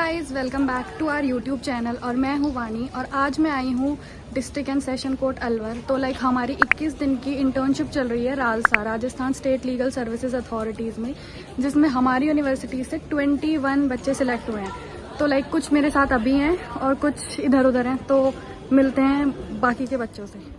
Guys, welcome back to our YouTube channel. और मैं हूँ वानी और आज मैं आई हूँ district and session court Alwar. तो हमारी 21 दिन की इंटर्नशिप चल रही है RALSA, Rajasthan state legal services authorities में, जिसमें हमारी यूनिवर्सिटी से 21 बच्चे सिलेक्ट हुए हैं। तो कुछ मेरे साथ अभी हैं और कुछ इधर उधर हैं, तो मिलते हैं बाकी के बच्चों से।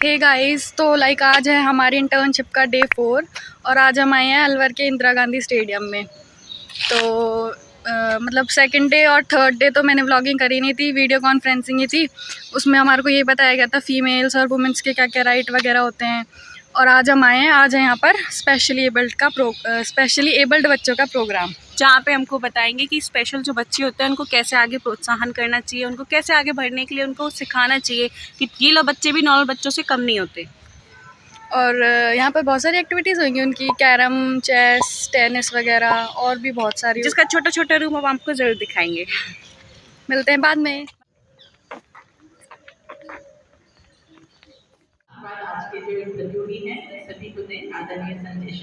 हे गाइस, तो आज है हमारी इंटर्नशिप का डे 4 और आज हम आए हैं अलवर के इंदिरा गांधी स्टेडियम में। तो मतलब सेकंड डे और थर्ड डे तो मैंने व्लॉगिंग करी नहीं थी, वीडियो कॉन्फ्रेंसिंग ही थी। उसमें हमारे को ये बताया गया था फीमेल्स और वुमेंस के क्या क्या राइट वगैरह होते हैं। और आज हम आए हैं, आज है यहाँ पर स्पेशली एबल्ड बच्चों का प्रोग्राम, जहाँ पे हमको बताएंगे कि स्पेशल जो बच्चे होते हैं उनको कैसे आगे प्रोत्साहन करना चाहिए, उनको कैसे आगे बढ़ने के लिए उनको सिखाना चाहिए कि ये लोग बच्चे भी नॉर्मल बच्चों से कम नहीं होते। और यहाँ पर बहुत सारी एक्टिविटीज़ होंगी उनकी, कैरम, चेस, टेनिस वगैरह और भी बहुत सारी, जिसका छोटा छोटा रूम अब आपको ज़रूर दिखाएंगे। मिलते हैं बाद में। आज के जो इंटरव्यूई हैं सभी को दें आदरणीय संदेश।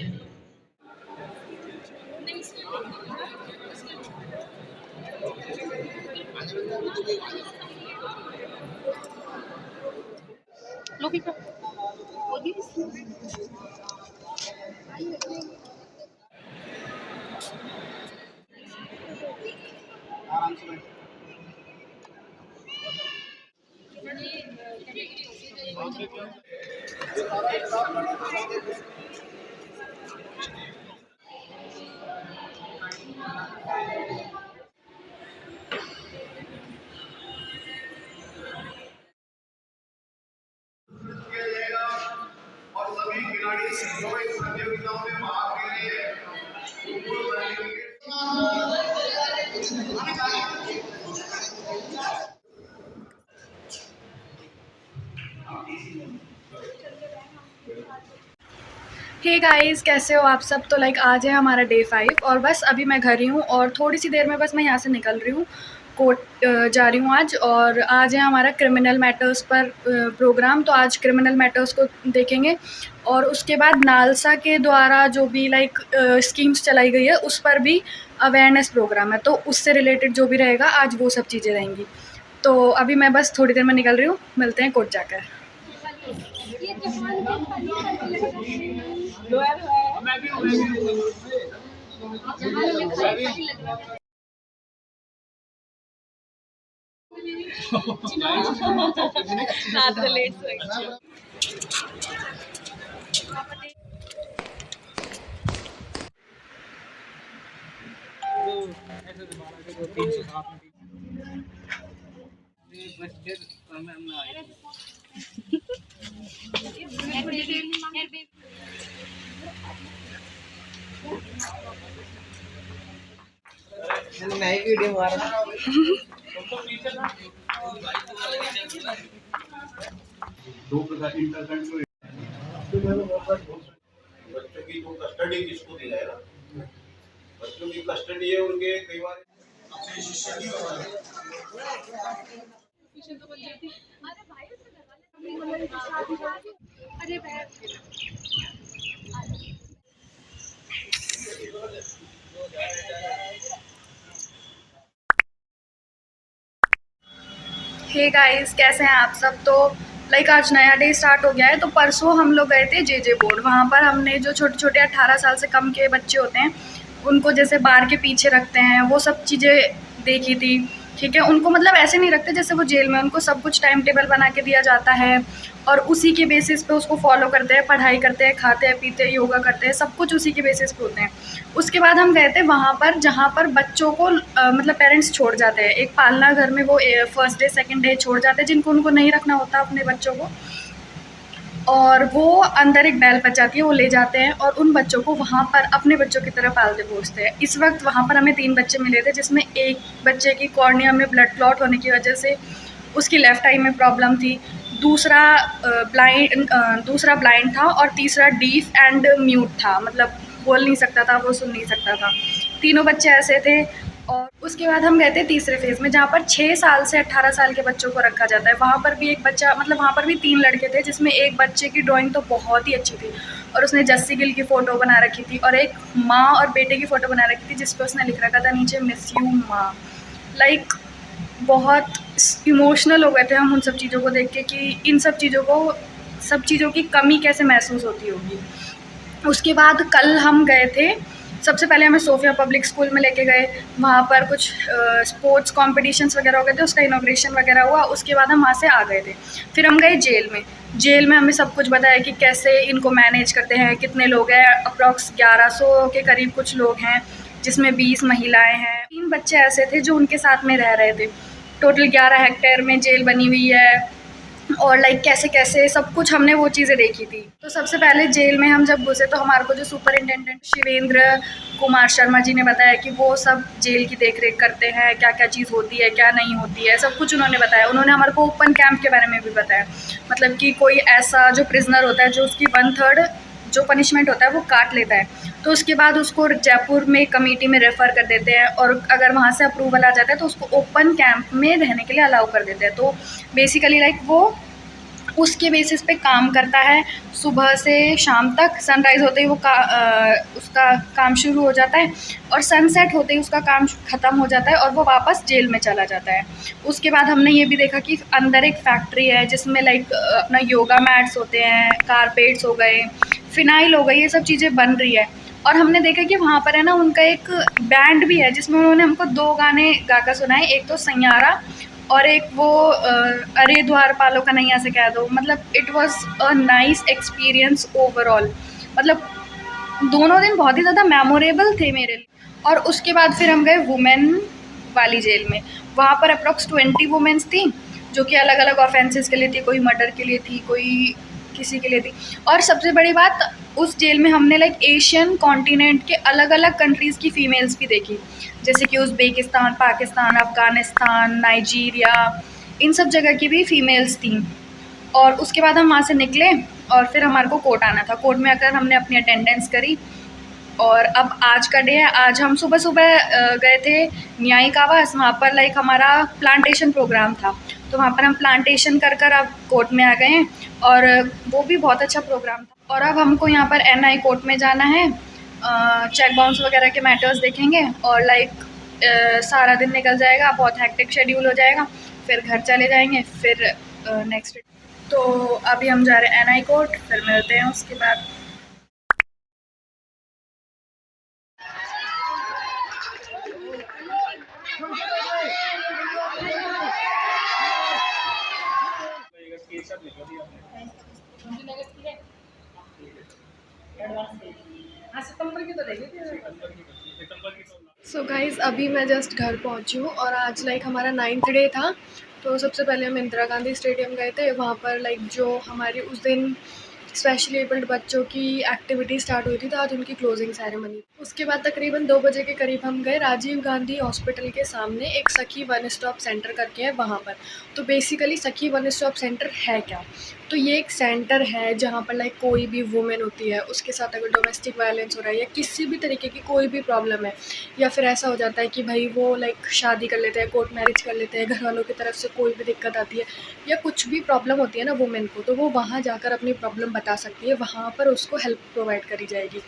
और सभी खिलाड़ी जो इस प्रतियोगिताओं में भाग ले रहे हैं हे गाइस, कैसे हो आप सब। तो आज है हमारा डे 5 और बस अभी मैं घर ही हूँ और थोड़ी सी देर में बस मैं यहाँ से निकल रही हूँ, कोर्ट जा रही हूँ आज। और आज है हमारा क्रिमिनल मैटर्स पर प्रोग्राम, तो आज क्रिमिनल मैटर्स को देखेंगे। और उसके बाद नालसा के द्वारा जो भी स्कीम्स चलाई गई है उस पर भी अवेयरनेस प्रोग्राम है, तो उससे रिलेटेड जो भी रहेगा आज वो सब चीज़ें रहेंगी। तो अभी मैं बस थोड़ी देर में निकल रही हूँ, मिलते हैं कोर्ट जाकर। नई वीडियो मारा दो प्रकार इंटरनेट बच्चों की जो कस्टडी किसको दी जाएगा, बच्चों की कस्टडी है उनके कई बार हे गाइस, कैसे हैं आप सब। तो आज नया डे स्टार्ट हो गया है। तो परसों हम लोग गए थे जे बोर्ड। वहाँ पर हमने जो छोटे छोटे 18 साल से कम के बच्चे होते हैं उनको जैसे बार के पीछे रखते हैं, वो सब चीज़ें देखी थी। ठीक है, उनको मतलब ऐसे नहीं रखते जैसे वो जेल में, उनको सब कुछ टाइम टेबल बना के दिया जाता है और उसी के बेसिस पे उसको फॉलो करते हैं, पढ़ाई करते हैं, खाते हैं, पीते हैं, योगा करते हैं, सब कुछ उसी के बेसिस पे होते हैं। उसके बाद हम गए थे वहाँ पर जहाँ पर बच्चों को मतलब पेरेंट्स छोड़ जाते हैं, एक पालना घर में वो फर्स्ट डे सेकंड डे छोड़ जाते हैं जिनको उनको नहीं रखना होता अपने बच्चों को, और वो अंदर एक बैल बचाती है, वो ले जाते हैं और उन बच्चों को वहाँ पर अपने बच्चों की तरह पालते पोसते हैं। इस वक्त वहाँ पर हमें 3 बच्चे मिले थे, जिसमें एक बच्चे की कॉर्निया में ब्लड क्लॉट होने की वजह से उसकी लेफ़्ट आई में प्रॉब्लम थी। दूसरा ब्लाइंड था और तीसरा डीफ एंड म्यूट था, मतलब बोल नहीं सकता था, वो सुन नहीं सकता था। तीनों बच्चे ऐसे थे। और उसके बाद हम गए थे तीसरे फेज़ में, जहाँ पर 6 साल से 18 साल के बच्चों को रखा जाता है। वहाँ पर भी एक बच्चा, मतलब वहाँ पर भी 3 लड़के थे, जिसमें एक बच्चे की ड्राइंग तो बहुत ही अच्छी थी और उसने जस्सी गिल की फ़ोटो बना रखी थी, और एक माँ और बेटे की फ़ोटो बना रखी थी जिस पे उसने लिख रखा था नीचे मिस यू माँ। लाइक बहुत इमोशनल हो गए थे हम उन सब चीज़ों को देख के कि इन सब चीज़ों की कमी कैसे महसूस होती होगी। उसके बाद कल हम गए थे, सबसे पहले हमें सोफिया पब्लिक स्कूल में लेके गए। वहाँ पर कुछ स्पोर्ट्स कॉम्पिटिशन्स वगैरह हो गए थे, उसका इनॉग्रेशन वगैरह हुआ। उसके बाद हम वहाँ से आ गए थे। फिर हम गए जेल में। जेल में हमें सब कुछ बताया कि कैसे इनको मैनेज करते हैं, कितने लोग हैं, अप्रॉक्स 1100 के करीब कुछ लोग हैं, जिसमें 20 महिलाएं हैं। 3 बच्चे ऐसे थे जो उनके साथ में रह रहे थे। टोटल 11 हेक्टेयर में जेल बनी हुई है, और लाइक कैसे कैसे सब कुछ हमने वो चीज़ें देखी थी। तो सबसे पहले जेल में हम जब घुसे तो हमारे को जो सुपरिटेंडेंट शिवेंद्र कुमार शर्मा जी ने बताया कि वो सब जेल की देख रेख करते हैं, क्या क्या चीज़ होती है, क्या नहीं होती है, सब कुछ उन्होंने बताया। उन्होंने हमारे को ओपन कैंप के बारे में भी बताया, मतलब कि कोई ऐसा जो प्रिजनर होता है जो उसकी 1/3 जो पनिशमेंट होता है वो काट लेता है, तो उसके बाद उसको जयपुर में कमेटी में रेफ़र कर देते हैं, और अगर वहाँ से अप्रूवल आ जाता है तो उसको ओपन कैंप में रहने के लिए अलाउ कर देते हैं। तो बेसिकली लाइक वो उसके बेसिस पे काम करता है। सुबह से शाम तक सनराइज़ होते ही उसका काम शुरू हो जाता है, और सनसेट होते ही उसका काम ख़त्म हो जाता है और वो वापस जेल में चला जाता है। उसके बाद हमने ये भी देखा कि अंदर एक फैक्ट्री है जिसमें लाइक अपना योगा मैट्स होते हैं, कारपेट्स हो गए, फ़िनाइल हो गई, ये सब चीज़ें बन रही है। और हमने देखा कि वहाँ पर है ना उनका एक बैंड भी है जिसमें उन्होंने हमको 2 गाने गा कर सुनाए, एक तो सैयारा और एक वो अरे द्वारपालों का नैया से कह दो। मतलब it was a nice experience overall, मतलब दोनों दिन बहुत ही ज़्यादा मेमोरेबल थे मेरे लिए। और उसके बाद फिर हम गए वुमेन वाली जेल में। वहाँ पर अप्रॉक्स 20 वुमेन्स थी, जो कि अलग अलग ऑफेंसेस के लिए थी, कोई मर्डर के लिए थी, कोई किसी के लिए थी। और सबसे बड़ी बात, उस जेल में हमने लाइक एशियन कॉन्टिनेंट के अलग अलग कंट्रीज़ की फ़ीमेल्स भी देखी, जैसे कि उज़्बेकिस्तान, पाकिस्तान, अफ़गानिस्तान, नाइजीरिया, इन सब जगह की भी फ़ीमेल्स थीं। और उसके बाद हम वहाँ से निकले और फिर हमारे को कोर्ट आना था। कोर्ट में आकर हमने अपनी अटेंडेंस करी, और अब आज का डे है। आज हम सुबह गए थे न्यायिक आवास, वहाँ पर लाइक हमारा प्लांटेशन प्रोग्राम था, तो वहाँ पर हम प्लांटेशन कर अब कोर्ट में आ गए हैं, और वो भी बहुत अच्छा प्रोग्राम था। और अब हमको यहाँ पर NI कोर्ट में जाना है, चेक बाउंस वगैरह के मैटर्स देखेंगे, और लाइक सारा दिन निकल जाएगा, बहुत हेक्टिक शेड्यूल हो जाएगा, फिर घर चले जाएंगे, फिर नेक्स्ट। तो अभी हम जा रहे हैं NI कोर्ट, फिर मिलते हैं उसके बाद। सो गाइज़, अभी मैं जस्ट घर पहुंची हूँ, और आज लाइक हमारा 9th डे था। तो सबसे पहले हम इंदिरा गांधी स्टेडियम गए थे। वहाँ पर लाइक जो हमारी उस दिन स्पेशली एबल्ड बच्चों की एक्टिविटी स्टार्ट हुई थी, तो आज उनकी क्लोजिंग सेरेमनी। उसके बाद तकरीबन 2 बजे के करीब हम गए राजीव गांधी हॉस्पिटल के सामने, एक सखी वन स्टॉप सेंटर करके है वहाँ पर। तो बेसिकली सखी वन स्टॉप सेंटर है क्या? तो ये एक सेंटर है जहाँ पर लाइक कोई भी वुमेन होती है, उसके साथ अगर डोमेस्टिक वायलेंस हो रहा है या किसी भी तरीके की कोई भी प्रॉब्लम है, या फिर ऐसा हो जाता है कि भाई वो लाइक शादी कर लेते हैं, कोर्ट मैरिज कर लेते हैं, घर वालों की तरफ से कोई भी दिक्कत आती है या कुछ भी प्रॉब्लम होती है ना वुमेन को, तो वो वहाँ जाकर अपनी प्रॉब्लम बता सकती है, वहाँ पर उसको हेल्प प्रोवाइड करी जाएगी।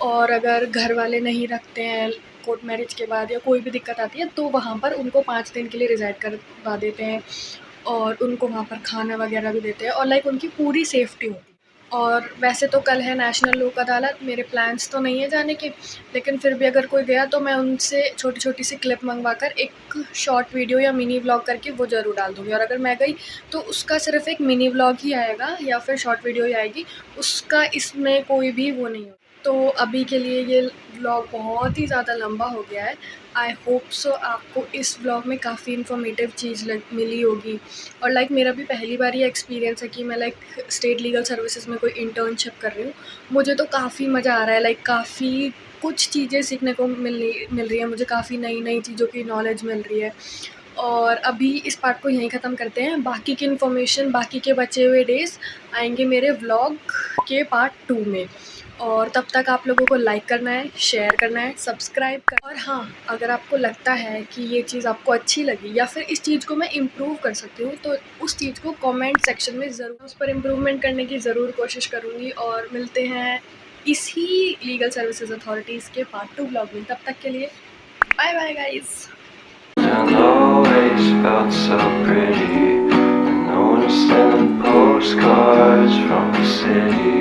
और अगर घर वाले नहीं रखते हैं कोर्ट मैरिज के बाद या कोई भी दिक्कत आती है, तो वहाँ पर उनको 5 दिन के लिए रिजाइड करवा देते हैं, और उनको वहाँ पर खाना वगैरह भी देते हैं, और लाइक उनकी पूरी सेफ्टी होती है। और वैसे तो कल है नेशनल लोक अदालत, मेरे प्लान्स तो नहीं है जाने के, लेकिन फिर भी अगर कोई गया तो मैं उनसे छोटी छोटी सी क्लिप मंगवा कर एक शॉर्ट वीडियो या मिनी व्लॉग करके वो ज़रूर डाल दूँगी। और अगर मैं गई तो उसका सिर्फ एक मिनी व्लॉग ही आएगा या फिर शॉर्ट वीडियो ही आएगी, उसका इसमें कोई भी वो नहीं होगा। तो अभी के लिए ये व्लॉग बहुत ही ज़्यादा लंबा हो गया है। आई होप सो आपको इस व्लॉग में काफ़ी इन्फॉर्मेटिव चीज़ मिली होगी। और लाइक मेरा भी पहली बार ये एक्सपीरियंस है कि मैं लाइक स्टेट लीगल सर्विसेज में कोई इंटर्नशिप कर रही हूँ। मुझे तो काफ़ी मज़ा आ रहा है, लाइक काफ़ी कुछ चीज़ें सीखने को मिल रही है मुझे, काफ़ी नई नई चीज़ों की नॉलेज मिल रही है। और अभी इस पार्ट को यहीं ख़त्म करते हैं। बाकी की इन्फॉर्मेशन, बाकी के बचे हुए डेज़ आएंगे मेरे व्लॉग के पार्ट 2 में। और तब तक आप लोगों को लाइक करना है, शेयर करना है, सब्सक्राइब करना है। और हाँ, अगर आपको लगता है कि ये चीज़ आपको अच्छी लगी या फिर इस चीज़ को मैं इम्प्रूव कर सकती हूँ, तो उस चीज़ को कमेंट सेक्शन में ज़रूर, उस पर इम्प्रूवमेंट करने की ज़रूर कोशिश करूँगी। और मिलते हैं इसी लीगल सर्विसेज अथॉरिटीज़ के पार्ट 2 व्लॉग में। तब तक के लिए bye bye guys. And always felt so pretty. And no one was sending postcards from the city.